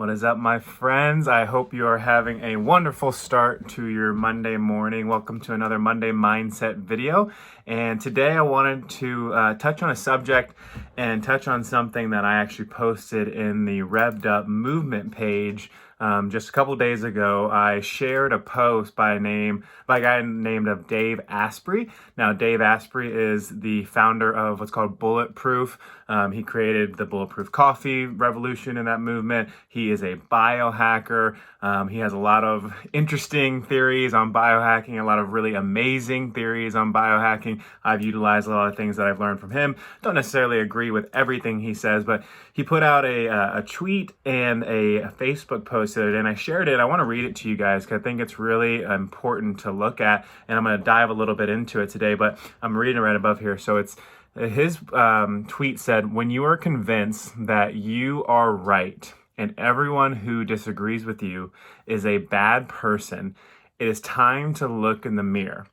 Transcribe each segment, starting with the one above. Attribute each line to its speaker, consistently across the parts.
Speaker 1: What is up, my friends? I hope you are having a wonderful start to your Monday morning. Welcome to another Monday Mindset video. And today I wanted to touch on a subject and touch on something that I actually posted in the Revved Up movement page just a couple days ago. I shared a post by a guy named of Dave Asprey. Now, Dave Asprey is the founder of what's called Bulletproof. He created the Bulletproof coffee revolution in that movement. He is a biohacker. He has a lot of interesting theories on biohacking, a lot of really amazing theories on biohacking. I've utilized a lot of things that I've learned from him. Don't necessarily agree with everything he says, but he put out a tweet and a Facebook post today, and I shared it. I want to read it to you guys because I think it's really important to look at, and I'm going to dive a little bit into it today, but I'm reading it right above here. So it's his tweet said, "When you are convinced that you are right and everyone who disagrees with you is a bad person, it is time to look in the mirror.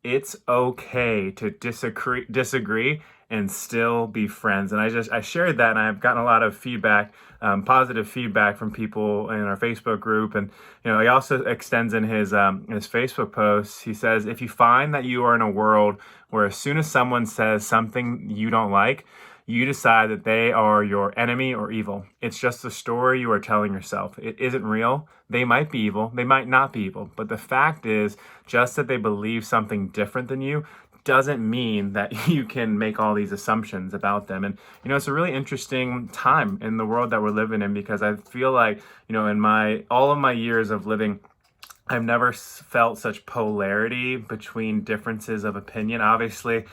Speaker 1: It's okay to disagree and still be friends." And I shared that, and I've gotten a lot of feedback, positive feedback from people in our Facebook group. And he also extends in his Facebook posts. He says, "If you find that you are in a world where as soon as someone says something you don't like, you decide that they are your enemy or evil. It's just a story you are telling yourself. It isn't real. They might be evil. They might not be evil. But the fact is, just that they believe something different than you doesn't mean that you can make all these assumptions about them." And it's a really interesting time in the world that we're living in, because I feel like in all of my years of living, I've never felt such polarity between differences of opinion. Obviously,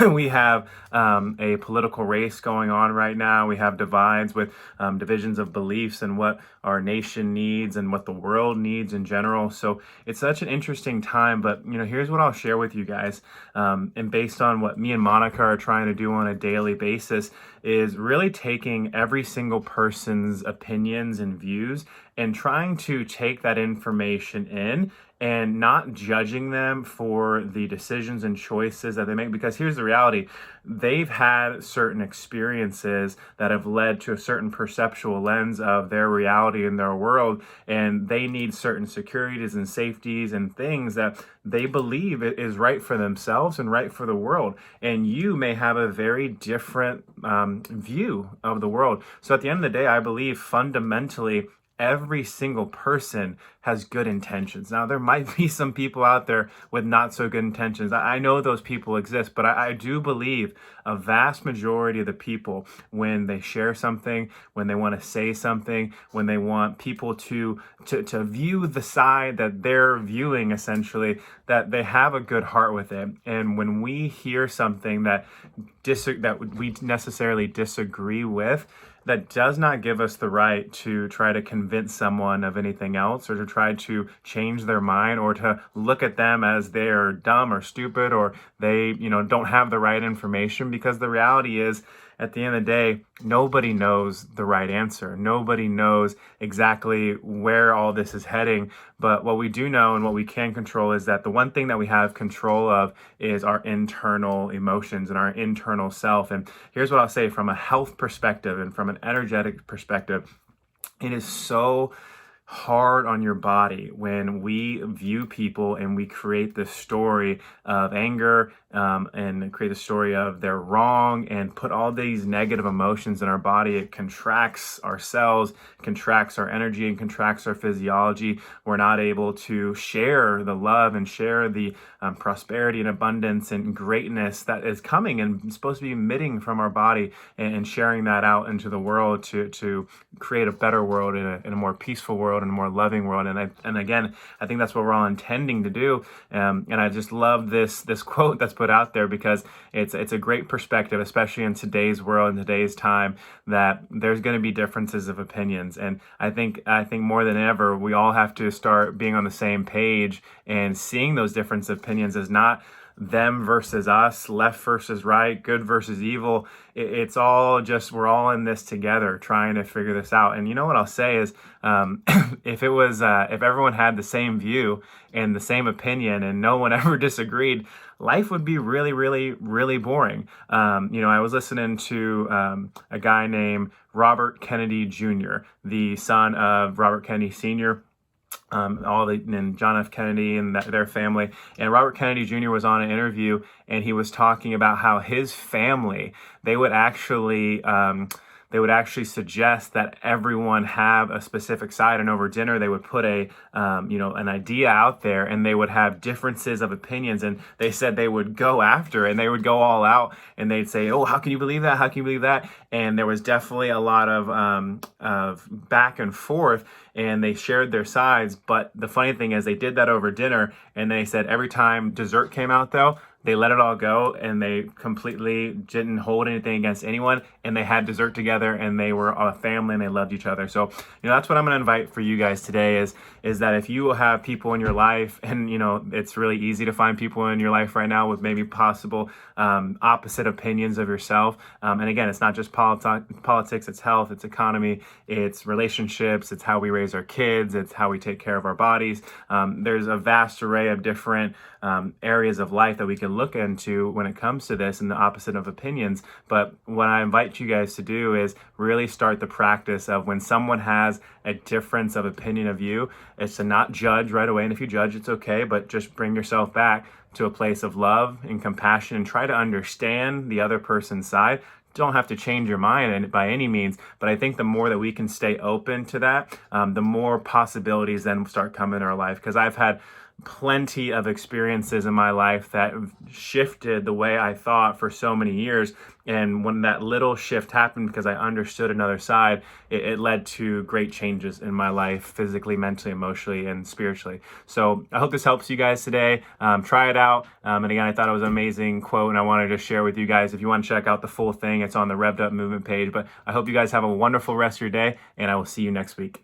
Speaker 1: we have a political race going on right now. We have divides with divisions of beliefs and what our nation needs and what the world needs in general. So it's such an interesting time. But here's what I'll share with you guys. And based on what me and Monica are trying to do on a daily basis, is really taking every single person's opinions and views and trying to take that information in and not judging them for the decisions and choices that they make. Because here's the reality: they've had certain experiences that have led to a certain perceptual lens of their reality in their world, and they need certain securities and safeties and things that they believe is right for themselves and right for the world. And you may have a very different view of the world. So at the end of the day, I believe fundamentally every single person has good intentions. Now, there might be some people out there with not so good intentions. I know those people exist, but I do believe a vast majority of the people, when they share something, when they want to say something, when they want people to view the side that they're viewing, essentially, that they have a good heart with it. And when we hear something that we necessarily disagree with, that does not give us the right to try to convince someone of anything else, or to try to change their mind, or to look at them as they're dumb or stupid, or they don't have the right information. Because the reality is, at the end of the day, nobody knows the right answer. Nobody knows exactly where all this is heading. But what we do know and what we can control is that the one thing that we have control of is our internal emotions and our internal self. And here's what I'll say from a health perspective and from an energetic perspective: it is so hard on your body when we view people and we create this story of anger and create a story of they're wrong and put all these negative emotions in our body. It contracts our cells, contracts our energy, and contracts our physiology. We're not able to share the love and share the prosperity and abundance and greatness that is coming and supposed to be emitting from our body, and sharing that out into the world to create a better world, in a more peaceful world, and a more loving world. And again, I think that's what we're all intending to do. And I just love this quote that's put out there, because it's a great perspective, especially in today's world, in today's time, that there's going to be differences of opinions. And I think more than ever, we all have to start being on the same page and seeing those different opinions as not them versus us, left versus right, good versus evil. It's all just, we're all in this together trying to figure this out. And you know what I'll say is, if everyone had the same view and the same opinion and no one ever disagreed, life would be really, really, really boring. I was listening to a guy named Robert Kennedy Jr., the son of Robert Kennedy Sr., and John F. Kennedy and their family. And Robert Kennedy Jr. was on an interview, and he was talking about how his family, they would actually suggest that everyone have a specific side, and over dinner they would put an idea out there, and they would have differences of opinions, and they said they would go after it, and they would go all out, and they'd say, oh, how can you believe that? How can you believe that? And there was definitely a lot of back and forth, and they shared their sides. But the funny thing is, they did that over dinner, and they said every time dessert came out, though, they let it all go, and they completely didn't hold anything against anyone, and they had dessert together, and they were a family, and they loved each other. So, that's what I'm going to invite for you guys today is that if you have people in your life, and, it's really easy to find people in your life right now with maybe possible opposite opinions of yourself. And again, it's not just politics, it's health, it's economy, it's relationships, it's how we raise our kids, it's how we take care of our bodies. There's a vast array of different areas of life that we can look into when it comes to this and the opposite of opinions. But what I invite you guys to do is really start the practice of, when someone has a difference of opinion of you, is to not judge right away. And if you judge, it's okay, but just bring yourself back to a place of love and compassion and try to understand the other person's side. Don't have to change your mind by any means, but I think the more that we can stay open to that, the more possibilities then start coming in our life. Because I've had plenty of experiences in my life that shifted the way I thought for so many years. And when that little shift happened, because I understood another side, it led to great changes in my life, physically, mentally, emotionally, and spiritually. So I hope this helps you guys today. Try it out. And again, I thought it was an amazing quote, and I wanted to share with you guys. If you want to check out the full thing, it's on the Revved Up Movement page. But I hope you guys have a wonderful rest of your day, and I will see you next week.